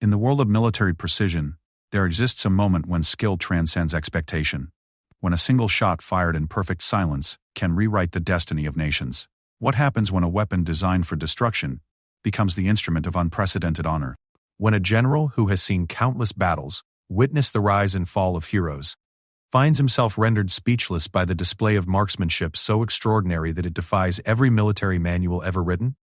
In the world of military precision, there exists a moment when skill transcends expectation. When a single shot fired in perfect silence can rewrite the destiny of nations. What happens when a weapon designed for destruction becomes the instrument of unprecedented honor? When a general who has seen countless battles, witnessed the rise and fall of heroes, finds himself rendered speechless by the display of marksmanship so extraordinary that it defies every military manual ever written?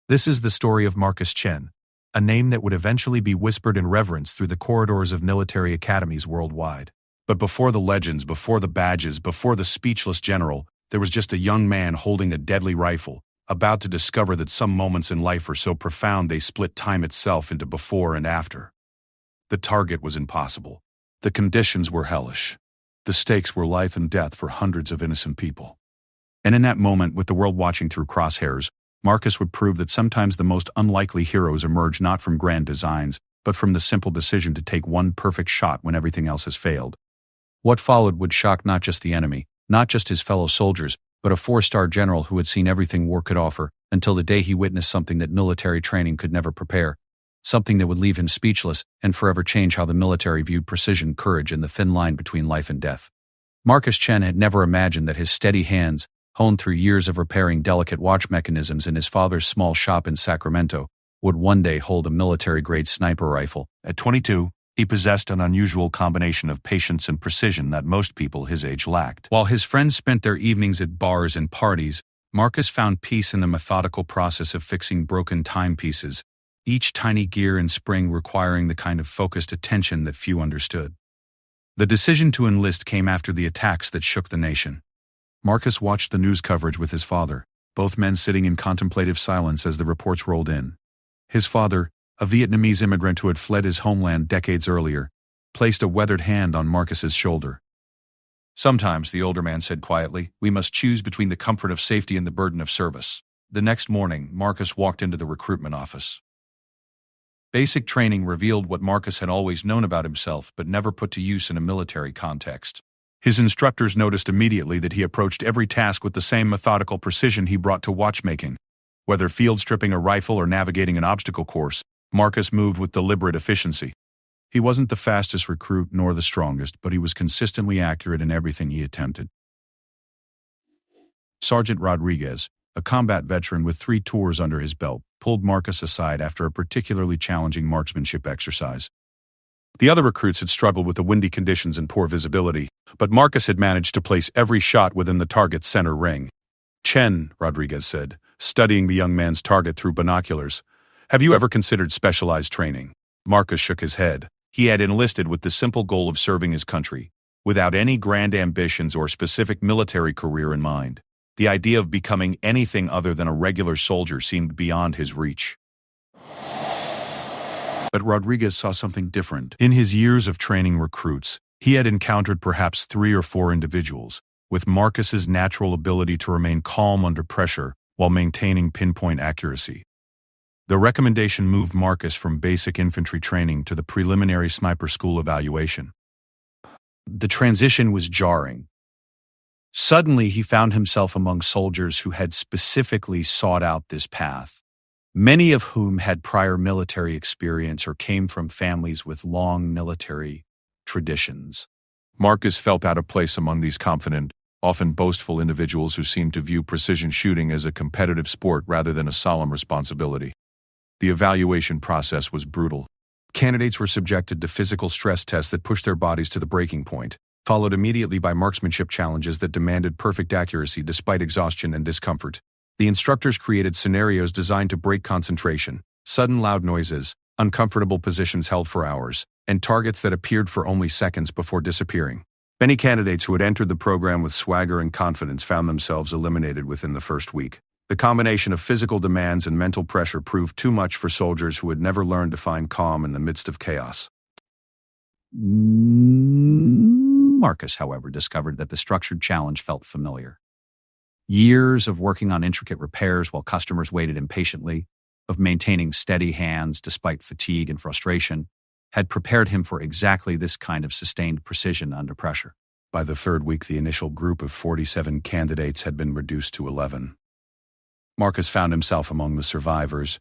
This is the story of Marcus Chen, a name that would eventually be whispered in reverence through the corridors of military academies worldwide. But before the legends, before the badges, before the speechless general, there was just a young man holding a deadly rifle, about to discover that some moments in life are so profound they split time itself into before and after. The target was impossible. The conditions were hellish. The stakes were life and death for hundreds of innocent people. And in that moment, with the world watching through crosshairs, Marcus would prove that sometimes the most unlikely heroes emerge not from grand designs, but from the simple decision to take one perfect shot when everything else has failed. What followed would shock not just the enemy, not just his fellow soldiers, but a 4-star general who had seen everything war could offer, until the day he witnessed something that military training could never prepare. Something that would leave him speechless and forever change how the military viewed precision, courage, and the thin line between life and death. Marcus Chen had never imagined that his steady hands, honed through years of repairing delicate watch mechanisms in his father's small shop in Sacramento, would one day hold a military-grade sniper rifle. At 22, he possessed an unusual combination of patience and precision that most people his age lacked. While his friends spent their evenings at bars and parties, Marcus found peace in the methodical process of fixing broken timepieces, each tiny gear and spring requiring the kind of focused attention that few understood. The decision to enlist came after the attacks that shook the nation. Marcus watched the news coverage with his father, both men sitting in contemplative silence as the reports rolled in. His father, a Vietnamese immigrant who had fled his homeland decades earlier, placed a weathered hand on Marcus's shoulder. "Sometimes," the older man said quietly, "we must choose between the comfort of safety and the burden of service." The next morning, Marcus walked into the recruitment office. Basic training revealed what Marcus had always known about himself but never put to use in a military context. His instructors noticed immediately that he approached every task with the same methodical precision he brought to watchmaking. Whether field stripping a rifle or navigating an obstacle course, Marcus moved with deliberate efficiency. He wasn't the fastest recruit nor the strongest, but he was consistently accurate in everything he attempted. Sergeant Rodriguez, a combat veteran with 3 tours under his belt, pulled Marcus aside after a particularly challenging marksmanship exercise. The other recruits had struggled with the windy conditions and poor visibility, but Marcus had managed to place every shot within the target's center ring. "Chen," Rodriguez said, studying the young man's target through binoculars, "have you ever considered specialized training?" Marcus shook his head. He had enlisted with the simple goal of serving his country, without any grand ambitions or specific military career in mind. The idea of becoming anything other than a regular soldier seemed beyond his reach. But Rodriguez saw something different. In his years of training recruits, he had encountered perhaps 3 or 4 individuals, with Marcus's natural ability to remain calm under pressure while maintaining pinpoint accuracy. The recommendation moved Marcus from basic infantry training to the preliminary sniper school evaluation. The transition was jarring. Suddenly, he found himself among soldiers who had specifically sought out this path, many of whom had prior military experience or came from families with long military traditions. Marcus felt out of place among these confident, often boastful individuals who seemed to view precision shooting as a competitive sport rather than a solemn responsibility. The evaluation process was brutal. Candidates were subjected to physical stress tests that pushed their bodies to the breaking point, followed immediately by marksmanship challenges that demanded perfect accuracy despite exhaustion and discomfort. The instructors created scenarios designed to break concentration, sudden loud noises, uncomfortable positions held for hours, and targets that appeared for only seconds before disappearing. Many candidates who had entered the program with swagger and confidence found themselves eliminated within the first week. The combination of physical demands and mental pressure proved too much for soldiers who had never learned to find calm in the midst of chaos. Marcus, however, discovered that the structured challenge felt familiar. Years of working on intricate repairs while customers waited impatiently, of maintaining steady hands despite fatigue and frustration, had prepared him for exactly this kind of sustained precision under pressure. By the 3rd week, the initial group of 47 candidates had been reduced to 11. Marcus found himself among the survivors,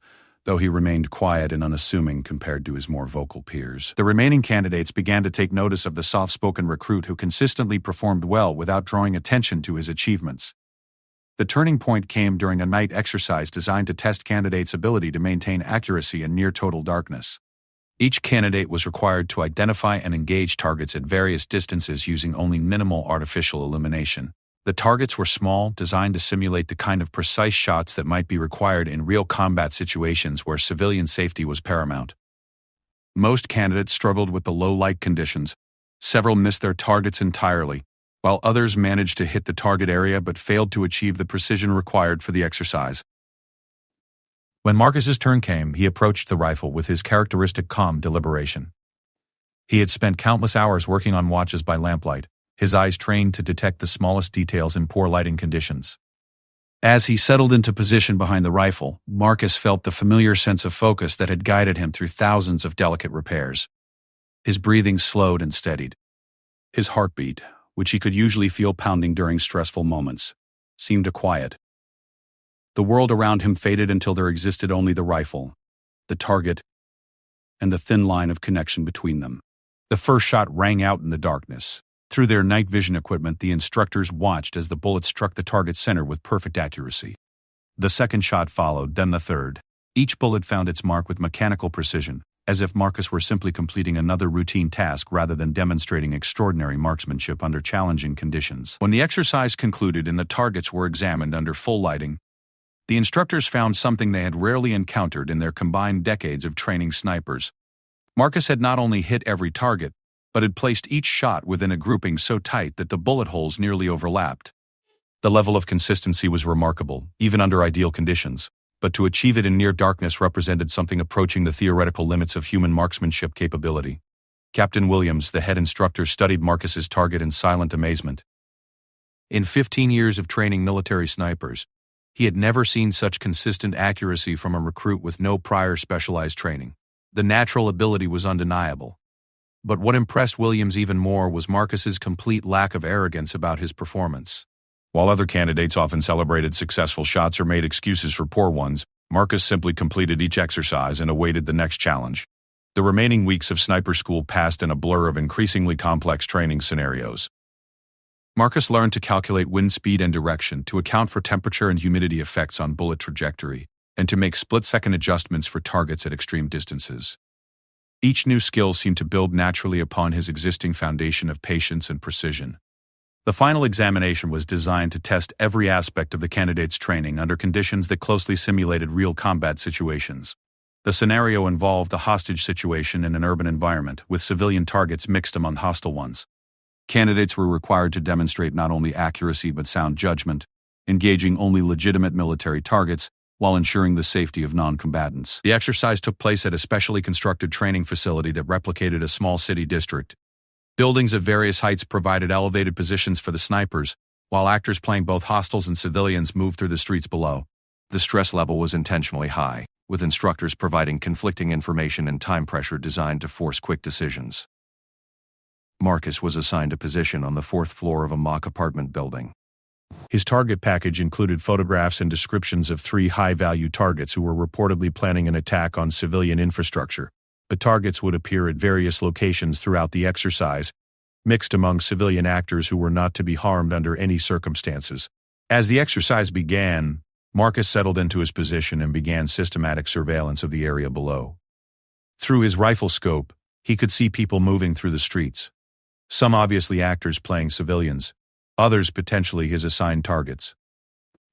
though he remained quiet and unassuming compared to his more vocal peers. The remaining candidates began to take notice of the soft-spoken recruit who consistently performed well without drawing attention to his achievements. The turning point came during a night exercise designed to test candidates' ability to maintain accuracy in near-total darkness. Each candidate was required to identify and engage targets at various distances using only minimal artificial illumination. The targets were small, designed to simulate the kind of precise shots that might be required in real combat situations where civilian safety was paramount. Most candidates struggled with the low light conditions. Several missed their targets entirely, while others managed to hit the target area but failed to achieve the precision required for the exercise. When Marcus's turn came, he approached the rifle with his characteristic calm deliberation. He had spent countless hours working on watches by lamplight, his eyes trained to detect the smallest details in poor lighting conditions. As he settled into position behind the rifle, Marcus felt the familiar sense of focus that had guided him through thousands of delicate repairs. His breathing slowed and steadied. His heartbeat, which he could usually feel pounding during stressful moments, seemed to quiet. The world around him faded until there existed only the rifle, the target, and the thin line of connection between them. The first shot rang out in the darkness. Through their night vision equipment, the instructors watched as the bullet struck the target center with perfect accuracy. The second shot followed, then the third. Each bullet found its mark with mechanical precision, as if Marcus were simply completing another routine task rather than demonstrating extraordinary marksmanship under challenging conditions. When the exercise concluded and the targets were examined under full lighting, the instructors found something they had rarely encountered in their combined decades of training snipers. Marcus had not only hit every target, but had placed each shot within a grouping so tight that the bullet holes nearly overlapped. The level of consistency was remarkable, even under ideal conditions, but to achieve it in near darkness represented something approaching the theoretical limits of human marksmanship capability. Captain Williams, the head instructor, studied Marcus's target in silent amazement. In 15 years of training military snipers, he had never seen such consistent accuracy from a recruit with no prior specialized training. The natural ability was undeniable. But what impressed Williams even more was Marcus's complete lack of arrogance about his performance. While other candidates often celebrated successful shots or made excuses for poor ones, Marcus simply completed each exercise and awaited the next challenge. The remaining weeks of sniper school passed in a blur of increasingly complex training scenarios. Marcus learned to calculate wind speed and direction, to account for temperature and humidity effects on bullet trajectory, and to make split-second adjustments for targets at extreme distances. Each new skill seemed to build naturally upon his existing foundation of patience and precision. The final examination was designed to test every aspect of the candidate's training under conditions that closely simulated real combat situations. The scenario involved a hostage situation in an urban environment, with civilian targets mixed among hostile ones. Candidates were required to demonstrate not only accuracy but sound judgment, engaging only legitimate military targets while ensuring the safety of non-combatants. The exercise took place at a specially constructed training facility that replicated a small city district. Buildings of various heights provided elevated positions for the snipers, while actors playing both hostiles and civilians moved through the streets below. The stress level was intentionally high, with instructors providing conflicting information and time pressure designed to force quick decisions. Marcus was assigned a position on the fourth floor of a mock apartment building. His target package included photographs and descriptions of 3 high-value targets who were reportedly planning an attack on civilian infrastructure. The targets would appear at various locations throughout the exercise, mixed among civilian actors who were not to be harmed under any circumstances. As the exercise began, Marcus settled into his position and began systematic surveillance of the area below. Through his rifle scope, he could see people moving through the streets. Some obviously actors playing civilians, others potentially his assigned targets.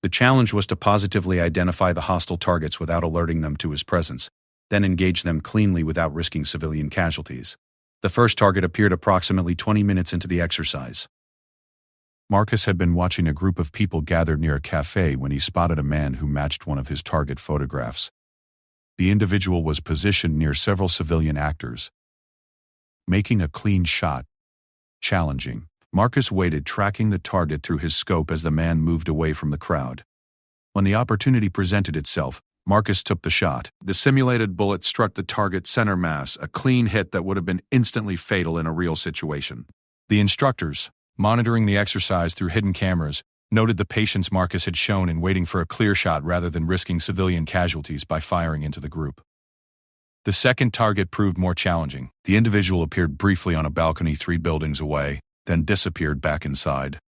The challenge was to positively identify the hostile targets without alerting them to his presence, then engage them cleanly without risking civilian casualties. The first target appeared approximately 20 minutes into the exercise. Marcus had been watching a group of people gathered near a cafe when he spotted a man who matched one of his target photographs. The individual was positioned near several civilian actors, making a clean shot challenging. Marcus waited, tracking the target through his scope as the man moved away from the crowd. When the opportunity presented itself, Marcus took the shot. The simulated bullet struck the target center mass, a clean hit that would have been instantly fatal in a real situation. The instructors, monitoring the exercise through hidden cameras, noted the patience Marcus had shown in waiting for a clear shot rather than risking civilian casualties by firing into the group. The second target proved more challenging. The individual appeared briefly on a balcony 3 buildings away, then disappeared back inside.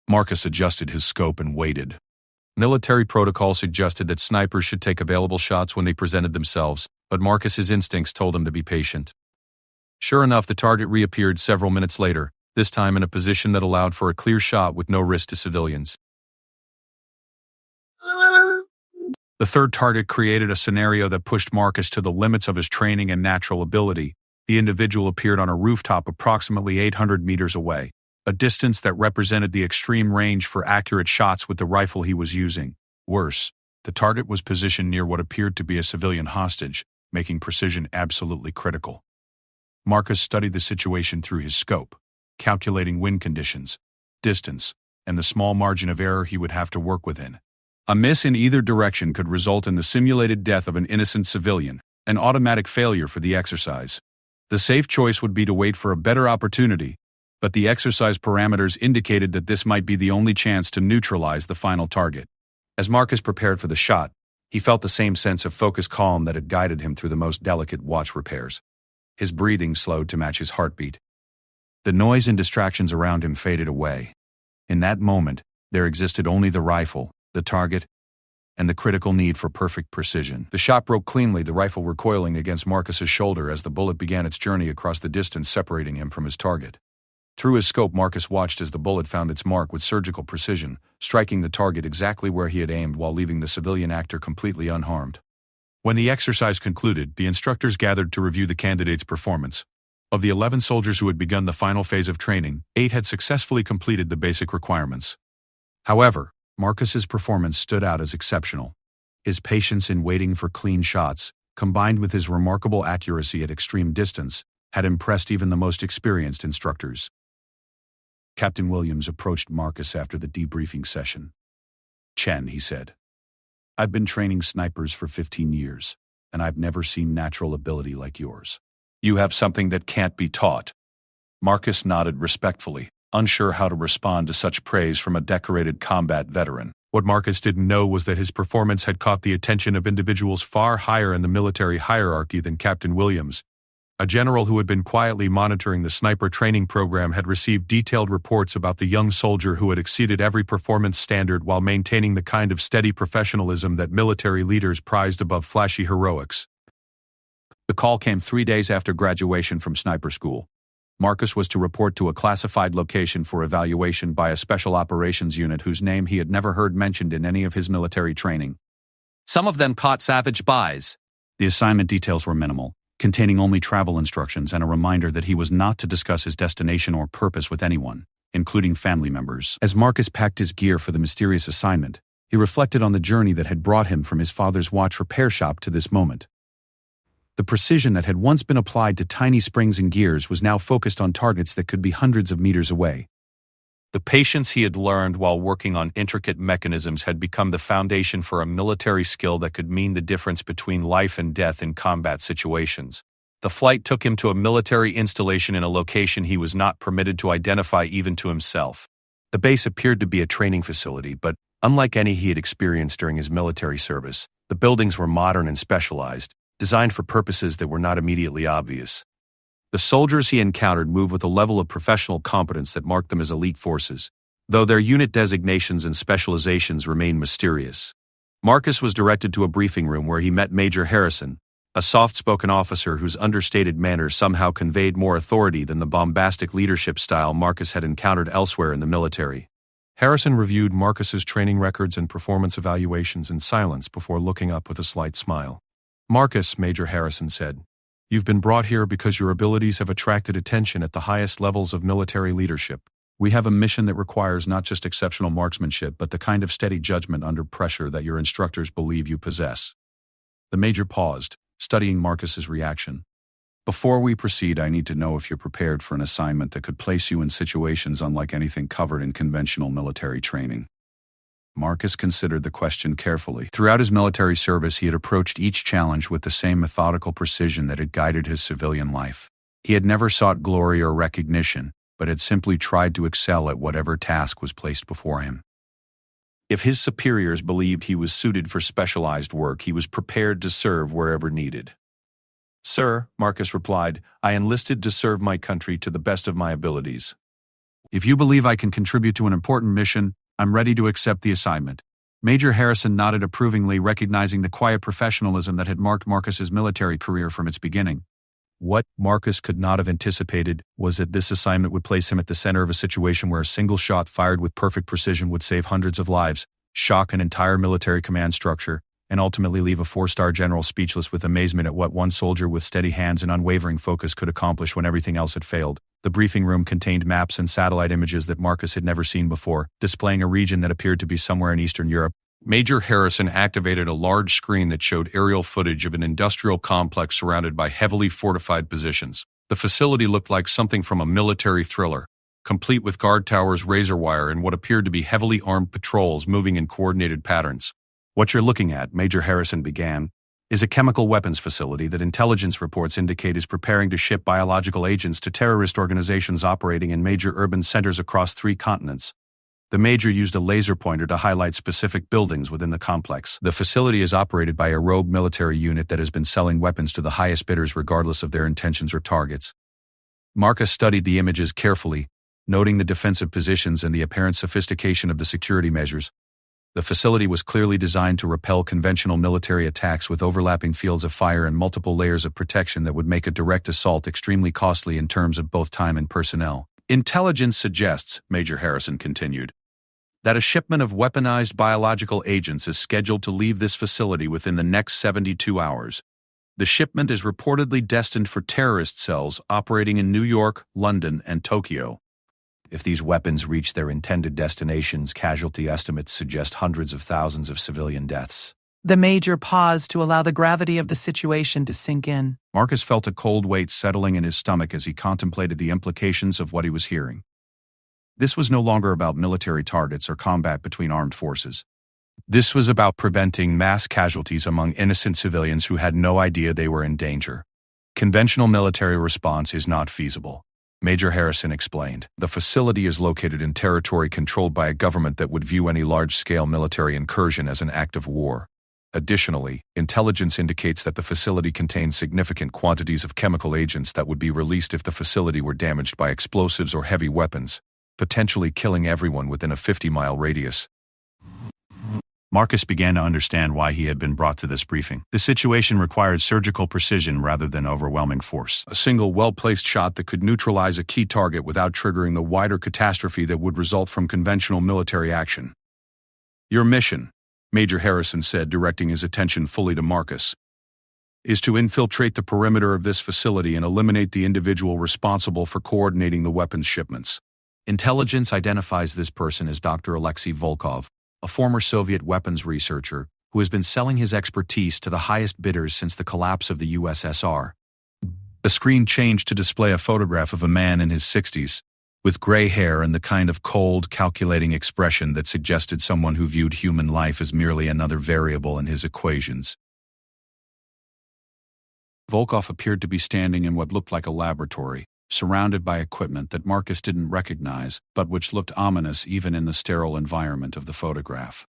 Marcus adjusted his scope and waited. Military protocol suggested that snipers should take available shots when they presented themselves, but Marcus's instincts told him to be patient. Sure enough, the target reappeared several minutes later, this time in a position that allowed for a clear shot with no risk to civilians. The third target created a scenario that pushed Marcus to the limits of his training and natural ability. The individual appeared on a rooftop approximately 800 meters away, a distance that represented the extreme range for accurate shots with the rifle he was using. Worse, the target was positioned near what appeared to be a civilian hostage, making precision absolutely critical. Marcus studied the situation through his scope, calculating wind conditions, distance, and the small margin of error he would have to work within. A miss in either direction could result in the simulated death of an innocent civilian, an automatic failure for the exercise. The safe choice would be to wait for a better opportunity, but the exercise parameters indicated that this might be the only chance to neutralize the final target. As Marcus prepared for the shot, he felt the same sense of focused calm that had guided him through the most delicate watch repairs. His breathing slowed to match his heartbeat. The noise and distractions around him faded away. In that moment, there existed only the rifle, the target, and the critical need for perfect precision. The shot broke cleanly, the rifle recoiling against Marcus's shoulder as the bullet began its journey across the distance separating him from his target. Through his scope, Marcus watched as the bullet found its mark with surgical precision, striking the target exactly where he had aimed while leaving the civilian actor completely unharmed. When the exercise concluded, the instructors gathered to review the candidate's performance. Of the 11 soldiers who had begun the final phase of training, 8 had successfully completed the basic requirements. However, Marcus's performance stood out as exceptional. His patience in waiting for clean shots, combined with his remarkable accuracy at extreme distance, had impressed even the most experienced instructors. Captain Williams approached Marcus after the debriefing session. "Chen," he said, "I've been training snipers for 15 years, and I've never seen natural ability like yours. You have something that can't be taught." Marcus nodded respectfully, unsure how to respond to such praise from a decorated combat veteran. What Marcus didn't know was that his performance had caught the attention of individuals far higher in the military hierarchy than Captain Williams. A general who had been quietly monitoring the sniper training program had received detailed reports about the young soldier who had exceeded every performance standard while maintaining the kind of steady professionalism that military leaders prized above flashy heroics. The call came 3 days after graduation from sniper school. Marcus was to report to a classified location for evaluation by a special operations unit whose name he had never heard mentioned in any of his military training. Some of them caught savage buys. The assignment details were minimal, containing only travel instructions and a reminder that he was not to discuss his destination or purpose with anyone, including family members. As Marcus packed his gear for the mysterious assignment, he reflected on the journey that had brought him from his father's watch repair shop to this moment. The precision that had once been applied to tiny springs and gears was now focused on targets that could be hundreds of meters away. The patience he had learned while working on intricate mechanisms had become the foundation for a military skill that could mean the difference between life and death in combat situations. The flight took him to a military installation in a location he was not permitted to identify even to himself. The base appeared to be a training facility, but unlike any he had experienced during his military service, the buildings were modern and specialized, designed for purposes that were not immediately obvious. The soldiers he encountered moved with a level of professional competence that marked them as elite forces, though their unit designations and specializations remained mysterious. Marcus was directed to a briefing room where he met Major Harrison, a soft-spoken officer whose understated manner somehow conveyed more authority than the bombastic leadership style Marcus had encountered elsewhere in the military. Harrison reviewed Marcus's training records and performance evaluations in silence before looking up with a slight smile. "Marcus," Major Harrison said, "you've been brought here because your abilities have attracted attention at the highest levels of military leadership. We have a mission that requires not just exceptional marksmanship but the kind of steady judgment under pressure that your instructors believe you possess." The Major paused, studying Marcus's reaction. "Before we proceed, I need to know if you're prepared for an assignment that could place you in situations unlike anything covered in conventional military training." Marcus considered the question carefully. Throughout his military service, he had approached each challenge with the same methodical precision that had guided his civilian life. He had never sought glory or recognition, but had simply tried to excel at whatever task was placed before him. If his superiors believed he was suited for specialized work, he was prepared to serve wherever needed. "Sir," Marcus replied, "I enlisted to serve my country to the best of my abilities. If you believe I can contribute to an important mission, I'm ready to accept the assignment." Major Harrison nodded approvingly, recognizing the quiet professionalism that had marked Marcus's military career from its beginning. What Marcus could not have anticipated was that this assignment would place him at the center of a situation where a single shot fired with perfect precision would save hundreds of lives, shock an entire military command structure, and ultimately leave a four-star general speechless with amazement at what one soldier with steady hands and unwavering focus could accomplish when everything else had failed. The briefing room contained maps and satellite images that Marcus had never seen before, displaying a region that appeared to be somewhere in Eastern Europe. Major Harrison activated a large screen that showed aerial footage of an industrial complex surrounded by heavily fortified positions. The facility looked like something from a military thriller, complete with guard towers, razor wire, and what appeared to be heavily armed patrols moving in coordinated patterns. "What you're looking at," Major Harrison began, "is a chemical weapons facility that intelligence reports indicate is preparing to ship biological agents to terrorist organizations operating in major urban centers across 3 continents. The Major used a laser pointer to highlight specific buildings within the complex. The facility is operated by a rogue military unit that has been selling weapons to the highest bidders regardless of their intentions or targets." Marcus studied the images carefully, noting the defensive positions and the apparent sophistication of the security measures. The facility was clearly designed to repel conventional military attacks with overlapping fields of fire and multiple layers of protection that would make a direct assault extremely costly in terms of both time and personnel. "Intelligence suggests," Major Harrison continued, "that a shipment of weaponized biological agents is scheduled to leave this facility within the next 72 hours. The shipment is reportedly destined for terrorist cells operating in New York, London, and Tokyo. If these weapons reach their intended destinations, casualty estimates suggest hundreds of thousands of civilian deaths." The Major paused to allow the gravity of the situation to sink in. Marcus felt a cold weight settling in his stomach as he contemplated the implications of what he was hearing. This was no longer about military targets or combat between armed forces. This was about preventing mass casualties among innocent civilians who had no idea they were in danger. Conventional military response is not feasible, Major Harrison explained. The facility is located in territory controlled by a government that would view any large-scale military incursion as an act of war. Additionally, intelligence indicates that the facility contains significant quantities of chemical agents that would be released if the facility were damaged by explosives or heavy weapons, potentially killing everyone within a 50-mile radius. Marcus began to understand why he had been brought to this briefing. The situation required surgical precision rather than overwhelming force. A single well-placed shot that could neutralize a key target without triggering the wider catastrophe that would result from conventional military action. "Your mission," Major Harrison said, directing his attention fully to Marcus, "is to infiltrate the perimeter of this facility and eliminate the individual responsible for coordinating the weapons shipments." Intelligence identifies this person as Dr. Alexei Volkov, a former Soviet weapons researcher who has been selling his expertise to the highest bidders since the collapse of the USSR. The screen changed to display a photograph of a man in his 60s, with gray hair and the kind of cold, calculating expression that suggested someone who viewed human life as merely another variable in his equations. Volkov appeared to be standing in what looked like a laboratory, surrounded by equipment that Marcus didn't recognize, but which looked ominous even in the sterile environment of the photograph.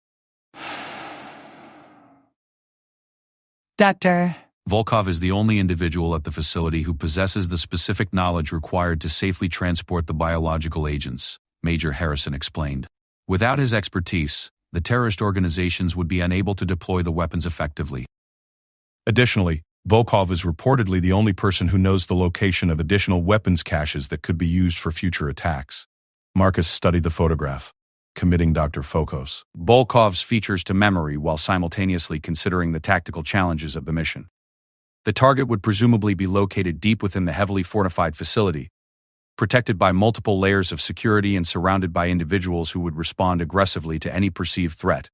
"Doctor." Volkov is the only individual at the facility who possesses the specific knowledge required to safely transport the biological agents, Major Harrison explained. Without his expertise, the terrorist organizations would be unable to deploy the weapons effectively. Additionally, Volkov is reportedly the only person who knows the location of additional weapons caches that could be used for future attacks. Marcus studied the photograph, committing Dr. Fokos Volkov's features to memory while simultaneously considering the tactical challenges of the mission. The target would presumably be located deep within the heavily fortified facility, protected by multiple layers of security and surrounded by individuals who would respond aggressively to any perceived threat.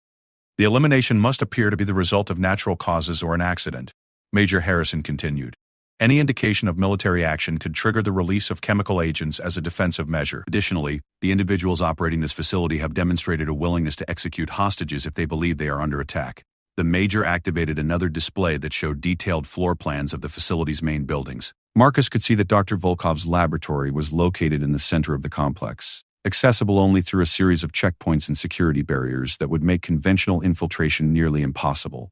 The elimination must appear to be the result of natural causes or an accident, Major Harrison continued. Any indication of military action could trigger the release of chemical agents as a defensive measure. Additionally, the individuals operating this facility have demonstrated a willingness to execute hostages if they believe they are under attack. The Major activated another display that showed detailed floor plans of the facility's main buildings. Marcus could see that Dr. Volkov's laboratory was located in the center of the complex. accessible only through a series of checkpoints and security barriers that would make conventional infiltration nearly impossible.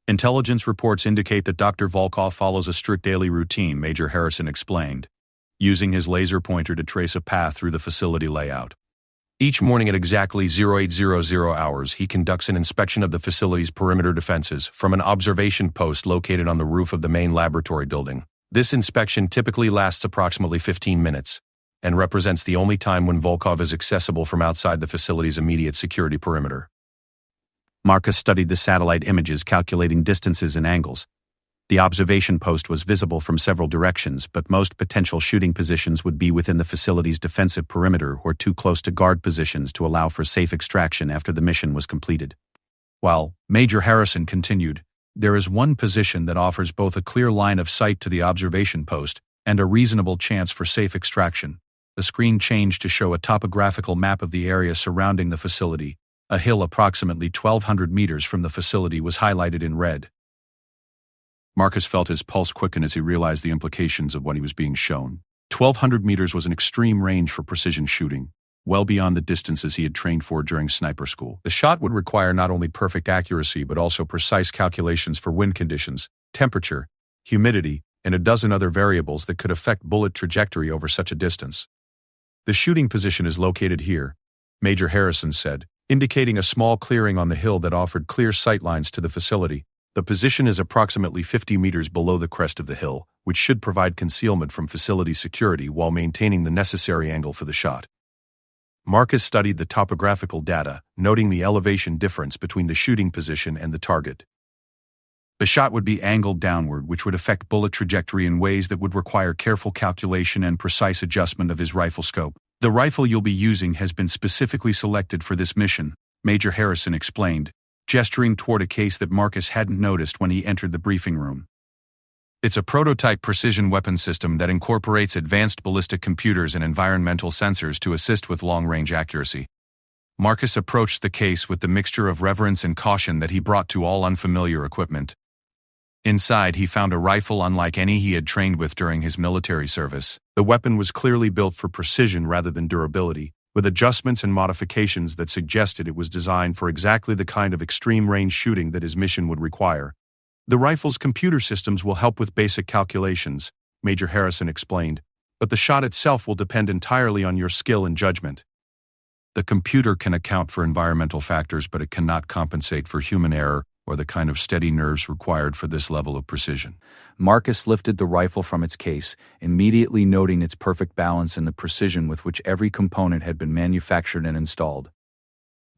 Intelligence reports indicate that Dr. Volkov follows a strict daily routine, Major Harrison explained, using his laser pointer to trace a path through the facility layout. Each morning at exactly 0800 hours, he conducts an inspection of the facility's perimeter defenses from an observation post located on the roof of the main laboratory building. This inspection typically lasts approximately 15 minutes and represents the only time when Volkov is accessible from outside the facility's immediate security perimeter. Marcus studied the satellite images, calculating distances and angles. The observation post was visible from several directions, but most potential shooting positions would be within the facility's defensive perimeter or too close to guard positions to allow for safe extraction after the mission was completed. While Major Harrison continued, there is one position that offers both a clear line of sight to the observation post and a reasonable chance for safe extraction. The screen changed to show a topographical map of the area surrounding the facility. A hill approximately 1,200 meters from the facility was highlighted in red. Marcus felt his pulse quicken as he realized the implications of what he was being shown. 1,200 meters was an extreme range for precision shooting, well beyond the distances he had trained for during sniper school. The shot would require not only perfect accuracy but also precise calculations for wind conditions, temperature, humidity, and a dozen other variables that could affect bullet trajectory over such a distance. The shooting position is located here, Major Harrison said, indicating a small clearing on the hill that offered clear sightlines to the facility. The position is approximately 50 meters below the crest of the hill, which should provide concealment from facility security while maintaining the necessary angle for the shot. Marcus studied the topographical data, noting the elevation difference between the shooting position and the target. The shot would be angled downward, which would affect bullet trajectory in ways that would require careful calculation and precise adjustment of his rifle scope. The rifle you'll be using has been specifically selected for this mission, Major Harrison explained, gesturing toward a case that Marcus hadn't noticed when he entered the briefing room. It's a prototype precision weapon system that incorporates advanced ballistic computers and environmental sensors to assist with long-range accuracy. Marcus approached the case with the mixture of reverence and caution that he brought to all unfamiliar equipment. Inside, he found a rifle unlike any he had trained with during his military service. The weapon was clearly built for precision rather than durability, with adjustments and modifications that suggested it was designed for exactly the kind of extreme-range shooting that his mission would require. The rifle's computer systems will help with basic calculations, Major Harrison explained, but the shot itself will depend entirely on your skill and judgment. The computer can account for environmental factors, but it cannot compensate for human error or the kind of steady nerves required for this level of precision. Marcus lifted the rifle from its case, immediately noting its perfect balance and the precision with which every component had been manufactured and installed.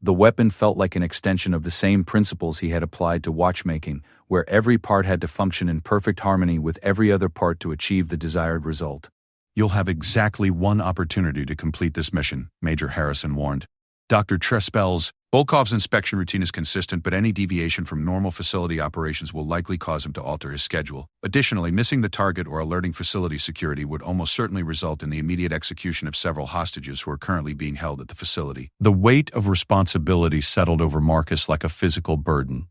The weapon felt like an extension of the same principles he had applied to watchmaking, where every part had to function in perfect harmony with every other part to achieve the desired result. You'll have exactly one opportunity to complete this mission, Major Harrison warned. Dr. Trespel's Volkov's inspection routine is consistent, but any deviation from normal facility operations will likely cause him to alter his schedule. Additionally, missing the target or alerting facility security would almost certainly result in the immediate execution of several hostages who are currently being held at the facility. The weight of responsibility settled over Marcus like a physical burden.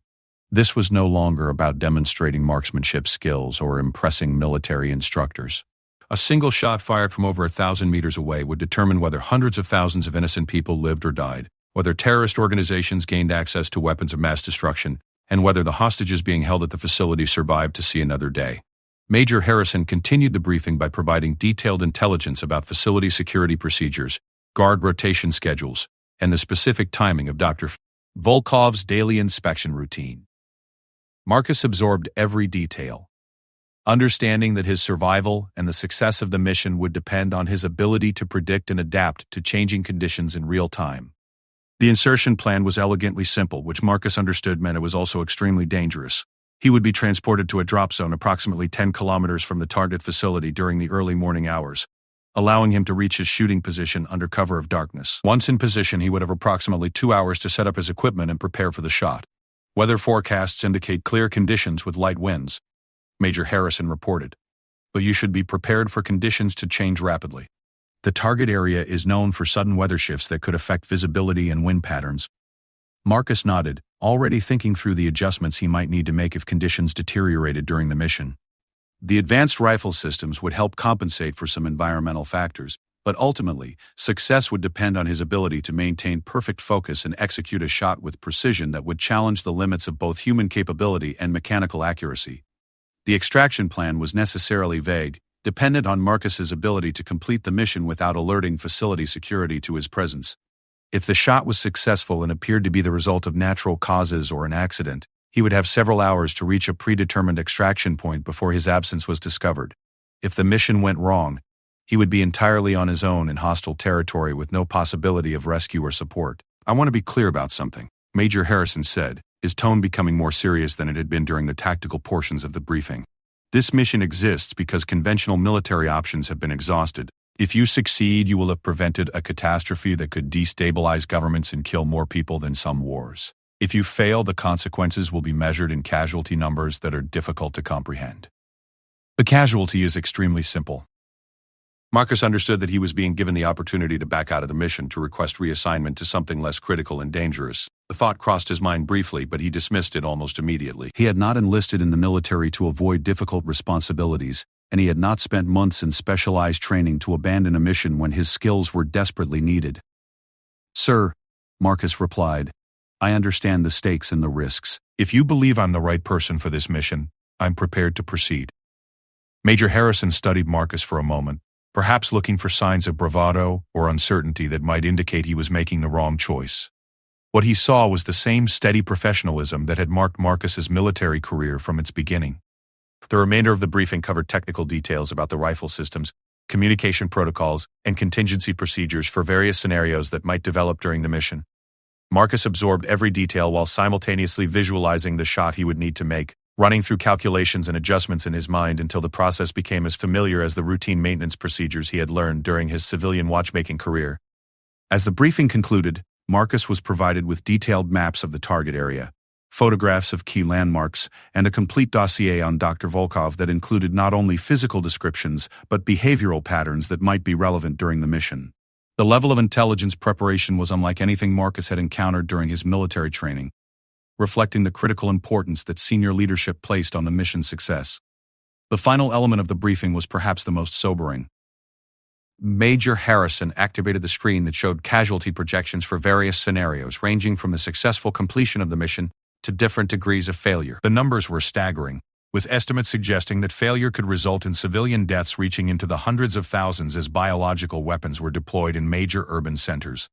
This was no longer about demonstrating marksmanship skills or impressing military instructors. A single shot fired from over 1,000 meters away would determine whether hundreds of thousands of innocent people lived or died, whether terrorist organizations gained access to weapons of mass destruction, and whether the hostages being held at the facility survived to see another day. Major Harrison continued the briefing by providing detailed intelligence about facility security procedures, guard rotation schedules, and the specific timing of Dr. Volkov's daily inspection routine. Marcus absorbed every detail, understanding that his survival and the success of the mission would depend on his ability to predict and adapt to changing conditions in real time. The insertion plan was elegantly simple, which Marcus understood meant it was also extremely dangerous. He would be transported to a drop zone approximately 10 kilometers from the target facility during the early morning hours, allowing him to reach his shooting position under cover of darkness. Once in position, he would have approximately 2 hours to set up his equipment and prepare for the shot. Weather forecasts indicate clear conditions with light winds, Major Harrison reported, but you should be prepared for conditions to change rapidly. The target area is known for sudden weather shifts that could affect visibility and wind patterns. Marcus nodded, already thinking through the adjustments he might need to make if conditions deteriorated during the mission. The advanced rifle systems would help compensate for some environmental factors, But ultimately, success would depend on his ability to maintain perfect focus and execute a shot with precision that would challenge the limits of both human capability and mechanical accuracy. The extraction plan was necessarily vague, dependent on Marcus's ability to complete the mission without alerting facility security to his presence. If the shot was successful and appeared to be the result of natural causes or an accident, he would have several hours to reach a predetermined extraction point before his absence was discovered. If the mission went wrong, he would be entirely on his own in hostile territory with no possibility of rescue or support. "I want to be clear about something," Major Harrison said, his tone becoming more serious than it had been during the tactical portions of the briefing. "This mission exists because conventional military options have been exhausted. If you succeed, you will have prevented a catastrophe that could destabilize governments and kill more people than some wars. If you fail, the consequences will be measured in casualty numbers that are difficult to comprehend." The casualty is extremely simple. Marcus understood that he was being given the opportunity to back out of the mission to request reassignment to something less critical and dangerous. The thought crossed his mind briefly, but he dismissed it almost immediately. He had not enlisted in the military to avoid difficult responsibilities, and he had not spent months in specialized training to abandon a mission when his skills were desperately needed. "Sir," Marcus replied, "I understand the stakes and the risks. If you believe I'm the right person for this mission, I'm prepared to proceed." Major Harrison studied Marcus for a moment, perhaps looking for signs of bravado or uncertainty that might indicate he was making the wrong choice. What he saw was the same steady professionalism that had marked Marcus's military career from its beginning. The remainder of the briefing covered technical details about the rifle systems, communication protocols, and contingency procedures for various scenarios that might develop during the mission. Marcus absorbed every detail while simultaneously visualizing the shot he would need to make, running through calculations and adjustments in his mind until the process became as familiar as the routine maintenance procedures he had learned during his civilian watchmaking career. As the briefing concluded, Marcus was provided with detailed maps of the target area, photographs of key landmarks, and a complete dossier on Dr. Volkov that included not only physical descriptions but behavioral patterns that might be relevant during the mission. The level of intelligence preparation was unlike anything Marcus had encountered during his military training, reflecting the critical importance that senior leadership placed on the mission's success. The final element of the briefing was perhaps the most sobering. Major Harrison activated the screen that showed casualty projections for various scenarios, ranging from the successful completion of the mission to different degrees of failure. The numbers were staggering, with estimates suggesting that failure could result in civilian deaths reaching into the hundreds of thousands as biological weapons were deployed in major urban centers.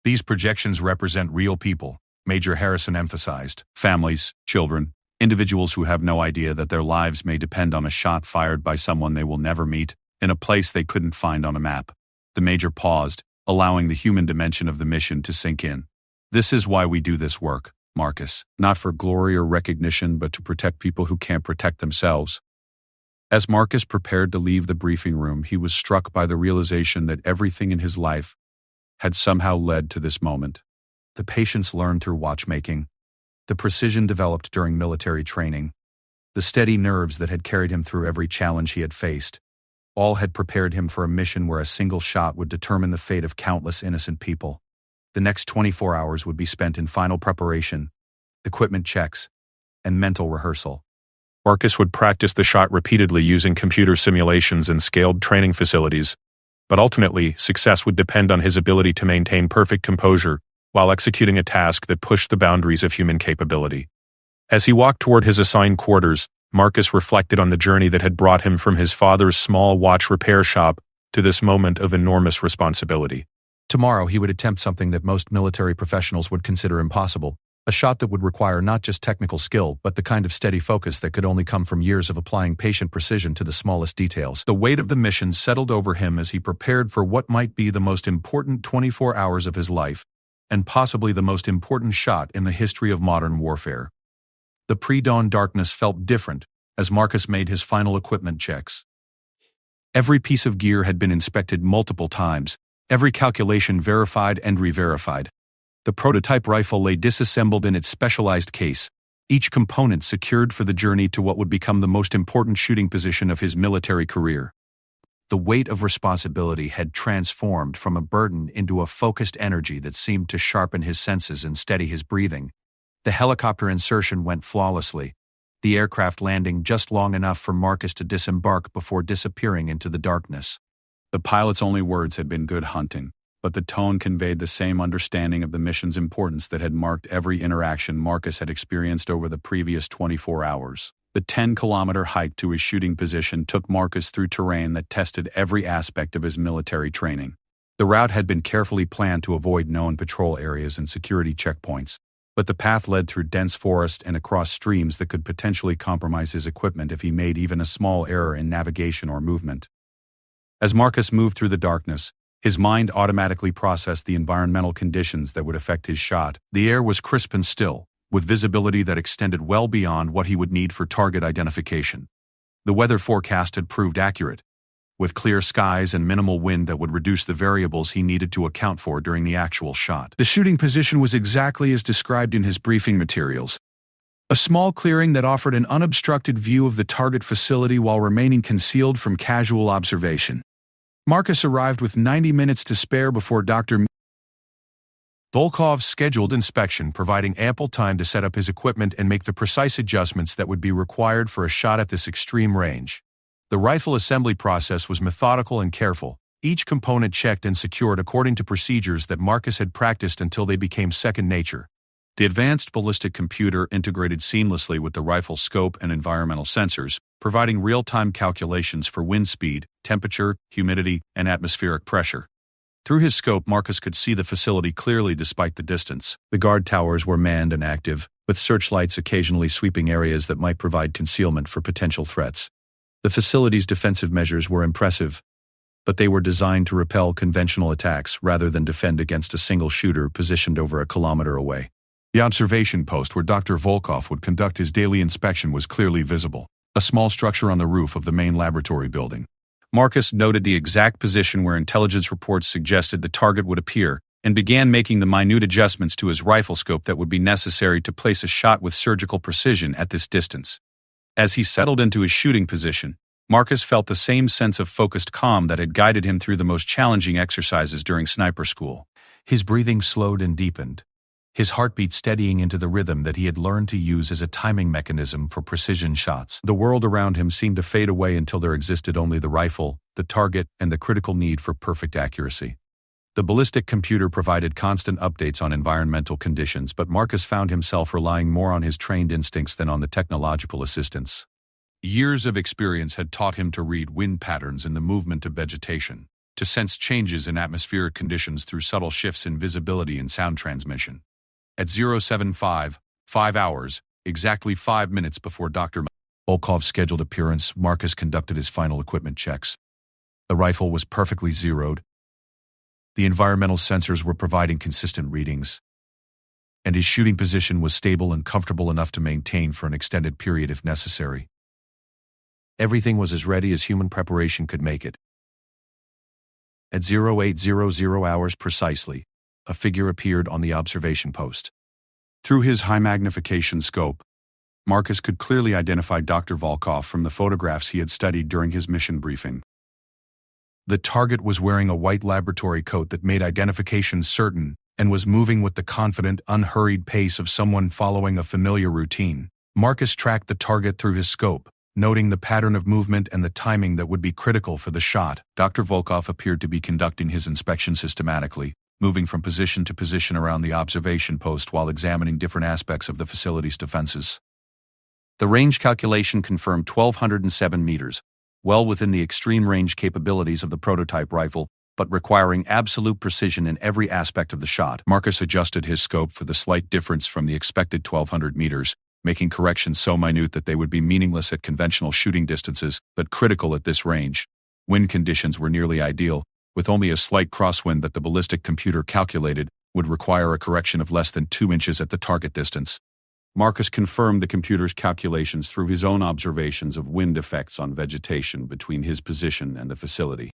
These projections represent real people, Major Harrison emphasized. Families, children, individuals who have no idea that their lives may depend on a shot fired by someone they will never meet, in a place they couldn't find on a map. The Major paused, allowing the human dimension of the mission to sink in. "This is why we do this work, Marcus, not for glory or recognition, but to protect people who can't protect themselves." As Marcus prepared to leave the briefing room, he was struck by the realization that everything in his life had somehow led to this moment. The patience learned through watchmaking, the precision developed during military training, the steady nerves that had carried him through every challenge he had faced, all had prepared him for a mission where a single shot would determine the fate of countless innocent people. The next 24 hours would be spent in final preparation, equipment checks, and mental rehearsal. Marcus would practice the shot repeatedly using computer simulations and scaled training facilities, but ultimately, success would depend on his ability to maintain perfect composure while executing a task that pushed the boundaries of human capability. As he walked toward his assigned quarters, Marcus reflected on the journey that had brought him from his father's small watch repair shop to this moment of enormous responsibility. Tomorrow he would attempt something that most military professionals would consider impossible, a shot that would require not just technical skill but the kind of steady focus that could only come from years of applying patient precision to the smallest details. The weight of the mission settled over him as he prepared for what might be the most important 24 hours of his life, and possibly the most important shot in the history of modern warfare. The pre-dawn darkness felt different as Marcus made his final equipment checks. Every piece of gear had been inspected multiple times, every calculation verified and re-verified. The prototype rifle lay disassembled in its specialized case, each component secured for the journey to what would become the most important shooting position of his military career. The weight of responsibility had transformed from a burden into a focused energy that seemed to sharpen his senses and steady his breathing. The helicopter insertion went flawlessly, the aircraft landing just long enough for Marcus to disembark before disappearing into the darkness. The pilot's only words had been "good hunting," but the tone conveyed the same understanding of the mission's importance that had marked every interaction Marcus had experienced over the previous 24 hours. The 10-kilometer hike to his shooting position took Marcus through terrain that tested every aspect of his military training. The route had been carefully planned to avoid known patrol areas and security checkpoints, but the path led through dense forest and across streams that could potentially compromise his equipment if he made even a small error in navigation or movement. As Marcus moved through the darkness, his mind automatically processed the environmental conditions that would affect his shot. The air was crisp and still, with visibility that extended well beyond what he would need for target identification. The weather forecast had proved accurate, with clear skies and minimal wind that would reduce the variables he needed to account for during the actual shot. The shooting position was exactly as described in his briefing materials. A small clearing that offered an unobstructed view of the target facility while remaining concealed from casual observation. Marcus arrived with 90 minutes to spare before Dr. Volkov's scheduled inspection, providing ample time to set up his equipment and make the precise adjustments that would be required for a shot at this extreme range. The rifle assembly process was methodical and careful, each component checked and secured according to procedures that Marcus had practiced until they became second nature. The advanced ballistic computer integrated seamlessly with the rifle's scope and environmental sensors, providing real-time calculations for wind speed, temperature, humidity, and atmospheric pressure. Through his scope, Marcus could see the facility clearly despite the distance. The guard towers were manned and active, with searchlights occasionally sweeping areas that might provide concealment for potential threats. The facility's defensive measures were impressive, but they were designed to repel conventional attacks rather than defend against a single shooter positioned over a kilometer away. The observation post where Dr. Volkov would conduct his daily inspection was clearly visible, a small structure on the roof of the main laboratory building. Marcus noted the exact position where intelligence reports suggested the target would appear and began making the minute adjustments to his rifle scope that would be necessary to place a shot with surgical precision at this distance. As he settled into his shooting position, Marcus felt the same sense of focused calm that had guided him through the most challenging exercises during sniper school. His breathing slowed and deepened, his heartbeat steadying into the rhythm that he had learned to use as a timing mechanism for precision shots. The world around him seemed to fade away until there existed only the rifle, the target, and the critical need for perfect accuracy. The ballistic computer provided constant updates on environmental conditions, but Marcus found himself relying more on his trained instincts than on the technological assistance. Years of experience had taught him to read wind patterns in the movement of vegetation, to sense changes in atmospheric conditions through subtle shifts in visibility and sound transmission. At 075, 5 hours, exactly 5 minutes before Dr. Volkov's scheduled appearance, Marcus conducted his final equipment checks. The rifle was perfectly zeroed. The environmental sensors were providing consistent readings, and his shooting position was stable and comfortable enough to maintain for an extended period if necessary. Everything was as ready as human preparation could make it. At 0800 hours precisely, a figure appeared on the observation post. Through his high-magnification scope, Marcus could clearly identify Dr. Volkov from the photographs he had studied during his mission briefing. The target was wearing a white laboratory coat that made identification certain and was moving with the confident, unhurried pace of someone following a familiar routine. Marcus tracked the target through his scope, noting the pattern of movement and the timing that would be critical for the shot. Dr. Volkov appeared to be conducting his inspection systematically, moving from position to position around the observation post while examining different aspects of the facility's defenses. The range calculation confirmed 1,207 meters, well within the extreme range capabilities of the prototype rifle, but requiring absolute precision in every aspect of the shot. Marcus adjusted his scope for the slight difference from the expected 1,200 meters, making corrections so minute that they would be meaningless at conventional shooting distances, but critical at this range. Wind conditions were nearly ideal, with only a slight crosswind that the ballistic computer calculated would require a correction of less than 2 inches at the target distance. Marcus confirmed the computer's calculations through his own observations of wind effects on vegetation between his position and the facility.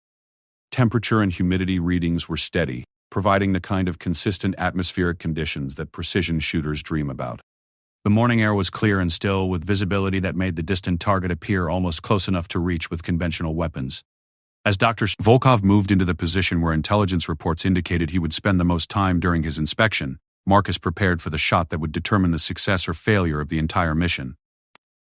Temperature and humidity readings were steady, providing the kind of consistent atmospheric conditions that precision shooters dream about. The morning air was clear and still, with visibility that made the distant target appear almost close enough to reach with conventional weapons. As Dr. Volkov moved into the position where intelligence reports indicated he would spend the most time during his inspection, Marcus prepared for the shot that would determine the success or failure of the entire mission.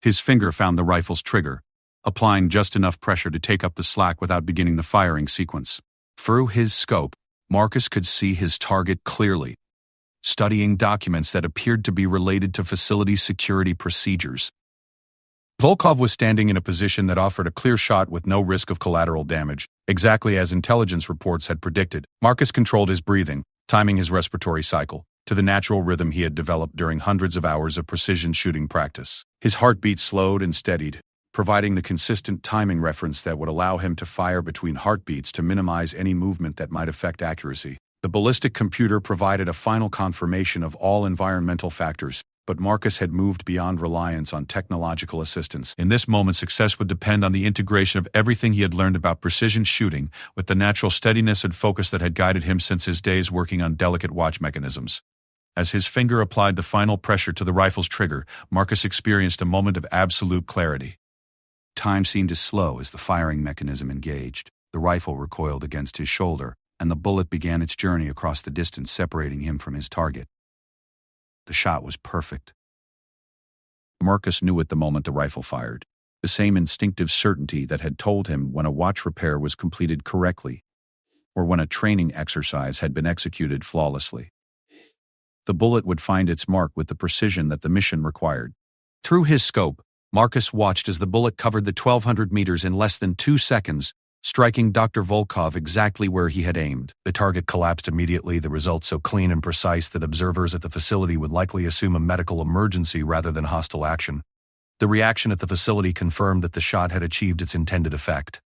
His finger found the rifle's trigger, applying just enough pressure to take up the slack without beginning the firing sequence. Through his scope, Marcus could see his target clearly, studying documents that appeared to be related to facility security procedures. Volkov was standing in a position that offered a clear shot with no risk of collateral damage, exactly as intelligence reports had predicted. Marcus controlled his breathing, timing his respiratory cycle to the natural rhythm he had developed during hundreds of hours of precision shooting practice. His heartbeat slowed and steadied, providing the consistent timing reference that would allow him to fire between heartbeats to minimize any movement that might affect accuracy. The ballistic computer provided a final confirmation of all environmental factors, but Marcus had moved beyond reliance on technological assistance. In this moment, success would depend on the integration of everything he had learned about precision shooting with the natural steadiness and focus that had guided him since his days working on delicate watch mechanisms. As his finger applied the final pressure to the rifle's trigger, Marcus experienced a moment of absolute clarity. Time seemed to slow as the firing mechanism engaged. The rifle recoiled against his shoulder, and the bullet began its journey across the distance, separating him from his target. The shot was perfect. Marcus knew at the moment the rifle fired, the same instinctive certainty that had told him when a watch repair was completed correctly, or when a training exercise had been executed flawlessly. The bullet would find its mark with the precision that the mission required. Through his scope, Marcus watched as the bullet covered the 1,200 meters in less than 2 seconds, striking Dr. Volkov exactly where he had aimed. The target collapsed immediately, the result so clean and precise that observers at the facility would likely assume a medical emergency rather than hostile action. The reaction at the facility confirmed that the shot had achieved its intended effect.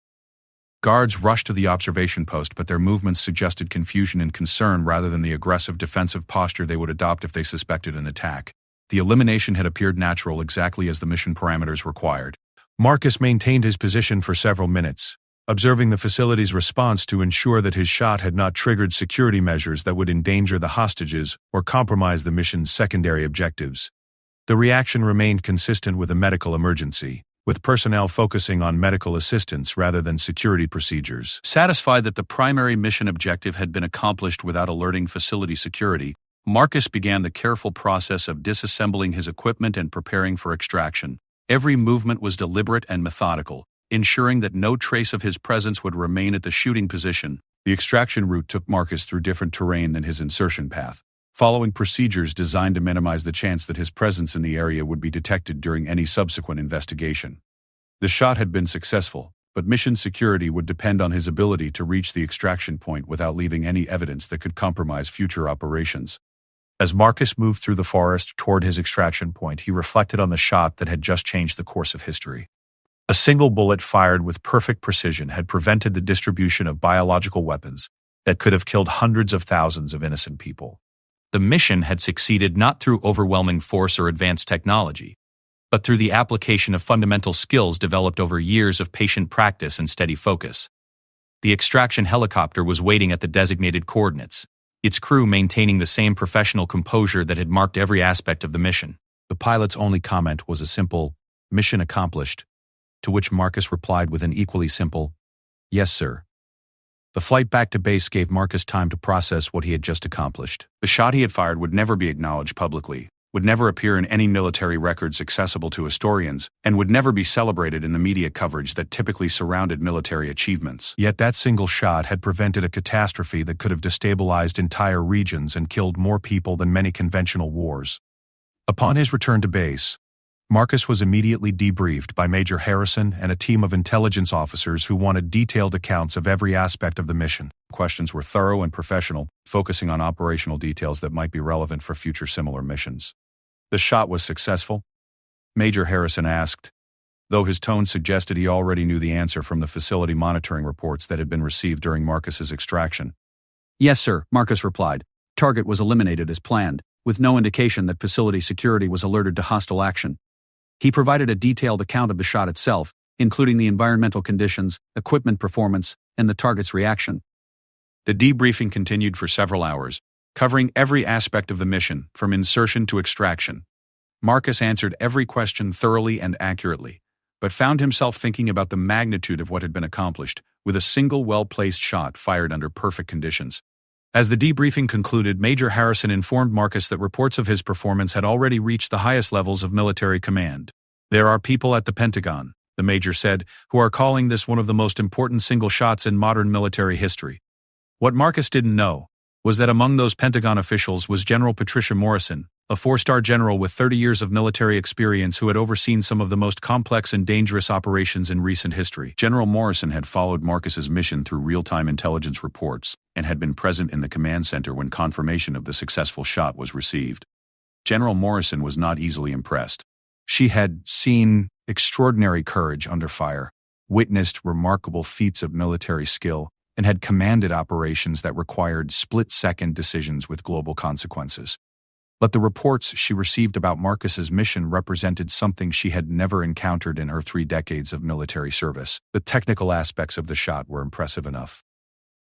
Guards rushed to the observation post, but their movements suggested confusion and concern rather than the aggressive defensive posture they would adopt if they suspected an attack. The elimination had appeared natural, exactly as the mission parameters required. Marcus maintained his position for several minutes, observing the facility's response to ensure that his shot had not triggered security measures that would endanger the hostages or compromise the mission's secondary objectives. The reaction remained consistent with a medical emergency, with personnel focusing on medical assistance rather than security procedures. Satisfied that the primary mission objective had been accomplished without alerting facility security, Marcus began the careful process of disassembling his equipment and preparing for extraction. Every movement was deliberate and methodical, ensuring that no trace of his presence would remain at the shooting position. The extraction route took Marcus through different terrain than his insertion path, following procedures designed to minimize the chance that his presence in the area would be detected during any subsequent investigation. The shot had been successful, but mission security would depend on his ability to reach the extraction point without leaving any evidence that could compromise future operations. As Marcus moved through the forest toward his extraction point, he reflected on the shot that had just changed the course of history. A single bullet fired with perfect precision had prevented the distribution of biological weapons that could have killed hundreds of thousands of innocent people. The mission had succeeded not through overwhelming force or advanced technology, but through the application of fundamental skills developed over years of patient practice and steady focus. The extraction helicopter was waiting at the designated coordinates, its crew maintaining the same professional composure that had marked every aspect of the mission. The pilot's only comment was a simple, "Mission accomplished," to which Marcus replied with an equally simple, "Yes, sir." The flight back to base gave Marcus time to process what he had just accomplished. The shot he had fired would never be acknowledged publicly, would never appear in any military records accessible to historians, and would never be celebrated in the media coverage that typically surrounded military achievements. Yet that single shot had prevented a catastrophe that could have destabilized entire regions and killed more people than many conventional wars. Upon his return to base, Marcus was immediately debriefed by Major Harrison and a team of intelligence officers who wanted detailed accounts of every aspect of the mission. Questions were thorough and professional, focusing on operational details that might be relevant for future similar missions. "The shot was successful?" Major Harrison asked, though his tone suggested he already knew the answer from the facility monitoring reports that had been received during Marcus's extraction. "Yes, sir," Marcus replied. "Target was eliminated as planned, with no indication that facility security was alerted to hostile action." He provided a detailed account of the shot itself, including the environmental conditions, equipment performance, and the target's reaction. The debriefing continued for several hours, covering every aspect of the mission, from insertion to extraction. Marcus answered every question thoroughly and accurately, but found himself thinking about the magnitude of what had been accomplished, with a single well-placed shot fired under perfect conditions. As the debriefing concluded, Major Harrison informed Marcus that reports of his performance had already reached the highest levels of military command. "There are people at the Pentagon," the major said, who are calling this one of the most important single shots in modern military history. What Marcus didn't know was that among those Pentagon officials was General Patricia Morrison, a four-star general with 30 years of military experience who had overseen some of the most complex and dangerous operations in recent history. General Morrison had followed Marcus's mission through real-time intelligence reports and had been present in the command center when confirmation of the successful shot was received. General Morrison was not easily impressed. She had seen extraordinary courage under fire, witnessed remarkable feats of military skill, and had commanded operations that required split-second decisions with global consequences. But the reports she received about Marcus's mission represented something she had never encountered in her 3 decades of military service. The technical aspects of the shot were impressive enough.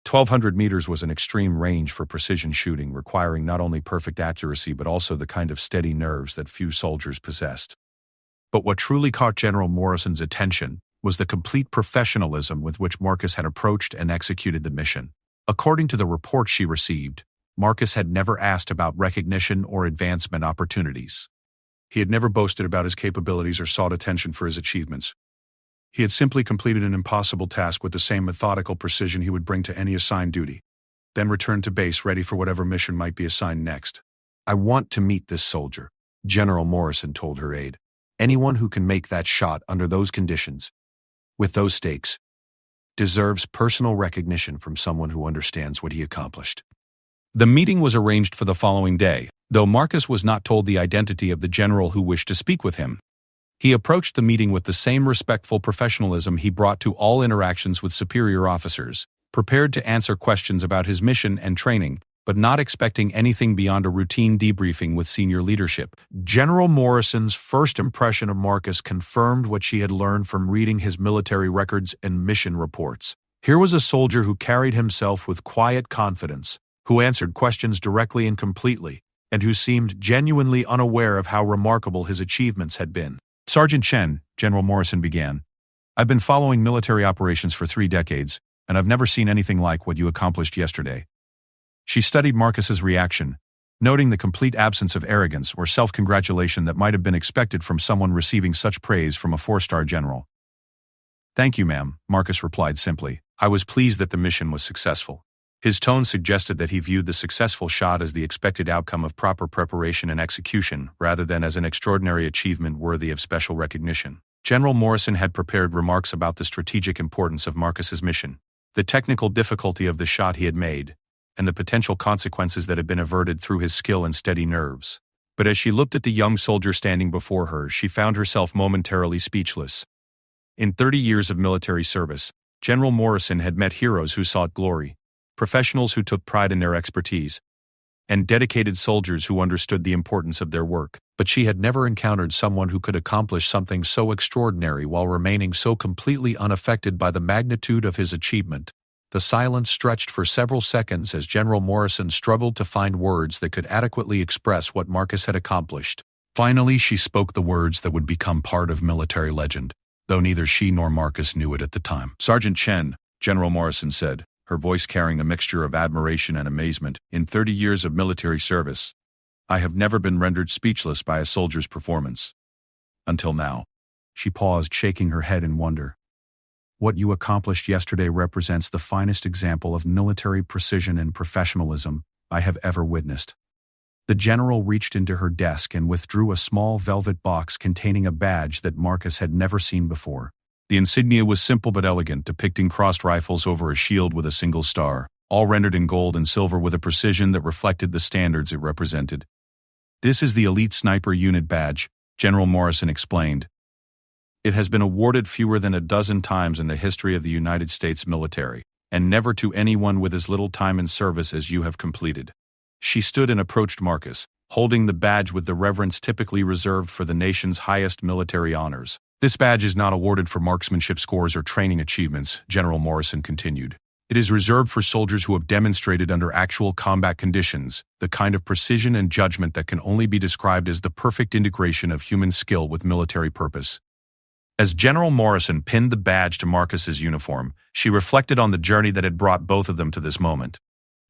1,200 meters was an extreme range for precision shooting, requiring not only perfect accuracy but also the kind of steady nerves that few soldiers possessed. But what truly caught General Morrison's attention was the complete professionalism with which Marcus had approached and executed the mission. According to the reports she received, Marcus had never asked about recognition or advancement opportunities. He had never boasted about his capabilities or sought attention for his achievements. He had simply completed an impossible task with the same methodical precision he would bring to any assigned duty, then returned to base ready for whatever mission might be assigned next. "I want to meet this soldier," General Morrison told her aide. "Anyone who can make that shot under those conditions, with those stakes, deserves personal recognition from someone who understands what he accomplished." The meeting was arranged for the following day, though Marcus was not told the identity of the general who wished to speak with him. He approached the meeting with the same respectful professionalism he brought to all interactions with superior officers, prepared to answer questions about his mission and training, but not expecting anything beyond a routine debriefing with senior leadership. General Morrison's first impression of Marcus confirmed what she had learned from reading his military records and mission reports. Here was a soldier who carried himself with quiet confidence, who answered questions directly and completely, and who seemed genuinely unaware of how remarkable his achievements had been. "Sergeant Chen," General Morrison began, "I've been following military operations for 3 decades, and I've never seen anything like what you accomplished yesterday." She studied Marcus's reaction, noting the complete absence of arrogance or self-congratulation that might have been expected from someone receiving such praise from a 4-star general. "Thank you, ma'am," Marcus replied simply. "I was pleased that the mission was successful." His tone suggested that he viewed the successful shot as the expected outcome of proper preparation and execution, rather than as an extraordinary achievement worthy of special recognition. General Morrison had prepared remarks about the strategic importance of Marcus's mission, the technical difficulty of the shot he had made, and the potential consequences that had been averted through his skill and steady nerves. But as she looked at the young soldier standing before her, she found herself momentarily speechless. In 30 years of military service, General Morrison had met heroes who sought glory, professionals who took pride in their expertise, and dedicated soldiers who understood the importance of their work. But she had never encountered someone who could accomplish something so extraordinary while remaining so completely unaffected by the magnitude of his achievement. The silence stretched for several seconds as General Morrison struggled to find words that could adequately express what Marcus had accomplished. Finally, she spoke the words that would become part of military legend, though neither she nor Marcus knew it at the time. "Sergeant Chen," General Morrison said, her voice carrying a mixture of admiration and amazement, "in 30 years of military service, I have never been rendered speechless by a soldier's performance. Until now." She paused, shaking her head in wonder. "What you accomplished yesterday represents the finest example of military precision and professionalism I have ever witnessed." The general reached into her desk and withdrew a small velvet box containing a badge that Marcus had never seen before. The insignia was simple but elegant, depicting crossed rifles over a shield with a single star, all rendered in gold and silver with a precision that reflected the standards it represented. "This is the Elite Sniper Unit badge," General Morrison explained. "It has been awarded fewer than a dozen times in the history of the United States military, and never to anyone with as little time in service as you have completed." She stood and approached Marcus, holding the badge with the reverence typically reserved for the nation's highest military honors. "This badge is not awarded for marksmanship scores or training achievements," General Morrison continued. "It is reserved for soldiers who have demonstrated under actual combat conditions the kind of precision and judgment that can only be described as the perfect integration of human skill with military purpose." As General Morrison pinned the badge to Marcus's uniform, she reflected on the journey that had brought both of them to this moment.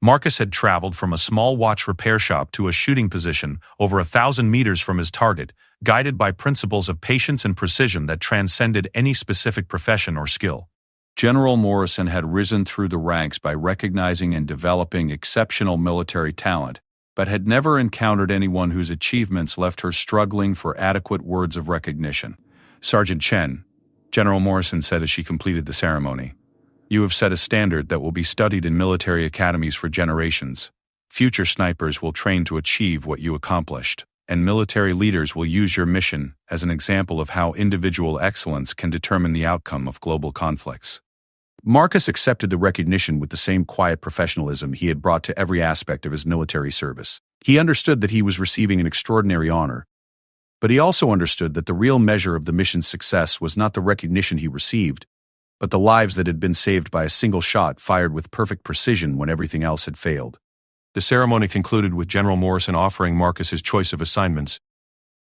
Marcus had traveled from a small watch repair shop to a shooting position over 1,000 meters from his target, guided by principles of patience and precision that transcended any specific profession or skill. General Morrison had risen through the ranks by recognizing and developing exceptional military talent, but had never encountered anyone whose achievements left her struggling for adequate words of recognition. Sergeant Chen, General Morrison said as she completed the ceremony, you have set a standard that will be studied in military academies for generations. Future snipers will train to achieve what you accomplished, and military leaders will use your mission as an example of how individual excellence can determine the outcome of global conflicts. Marcus accepted the recognition with the same quiet professionalism he had brought to every aspect of his military service. He understood that he was receiving an extraordinary honor, but he also understood that the real measure of the mission's success was not the recognition he received, but the lives that had been saved by a single shot fired with perfect precision when everything else had failed. The ceremony concluded with General Morrison offering Marcus his choice of assignments,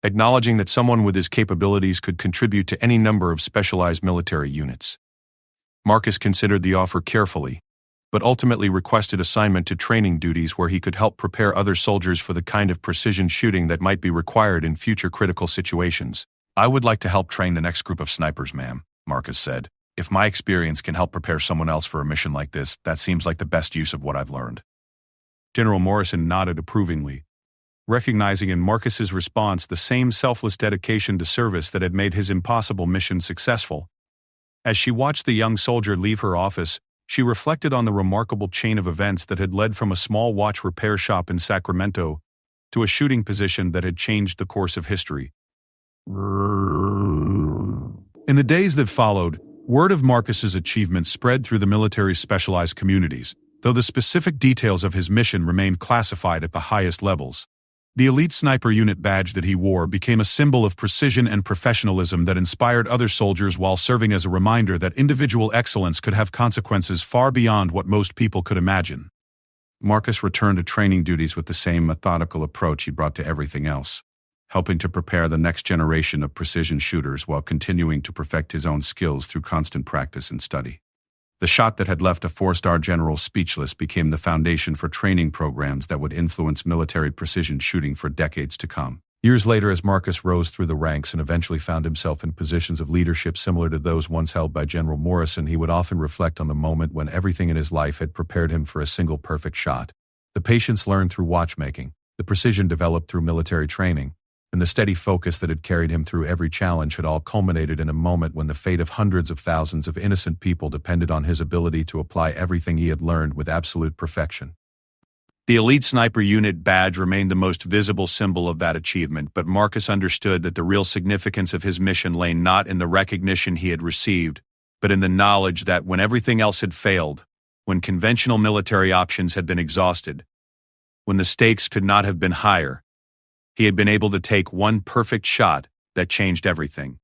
acknowledging that someone with his capabilities could contribute to any number of specialized military units. Marcus considered the offer carefully, but ultimately requested assignment to training duties where he could help prepare other soldiers for the kind of precision shooting that might be required in future critical situations. I would like to help train the next group of snipers, ma'am, Marcus said. If my experience can help prepare someone else for a mission like this, that seems like the best use of what I've learned. General Morrison nodded approvingly, recognizing in Marcus's response the same selfless dedication to service that had made his impossible mission successful. As she watched the young soldier leave her office, she reflected on the remarkable chain of events that had led from a small watch repair shop in Sacramento to a shooting position that had changed the course of history. In the days that followed, word of Marcus's achievements spread through the military's specialized communities, though the specific details of his mission remained classified at the highest levels. The elite sniper unit badge that he wore became a symbol of precision and professionalism that inspired other soldiers while serving as a reminder that individual excellence could have consequences far beyond what most people could imagine. Marcus returned to training duties with the same methodical approach he brought to everything else, helping to prepare the next generation of precision shooters while continuing to perfect his own skills through constant practice and study. The shot that had left a four-star general speechless became the foundation for training programs that would influence military precision shooting for decades to come. Years later, as Marcus rose through the ranks and eventually found himself in positions of leadership similar to those once held by General Morrison, he would often reflect on the moment when everything in his life had prepared him for a single perfect shot. The patience learned through watchmaking, the precision developed through military training, and the steady focus that had carried him through every challenge had all culminated in a moment when the fate of hundreds of thousands of innocent people depended on his ability to apply everything he had learned with absolute perfection. The elite sniper unit badge remained the most visible symbol of that achievement, but Marcus understood that the real significance of his mission lay not in the recognition he had received, but in the knowledge that when everything else had failed, when conventional military options had been exhausted, when the stakes could not have been higher, he had been able to take one perfect shot that changed everything.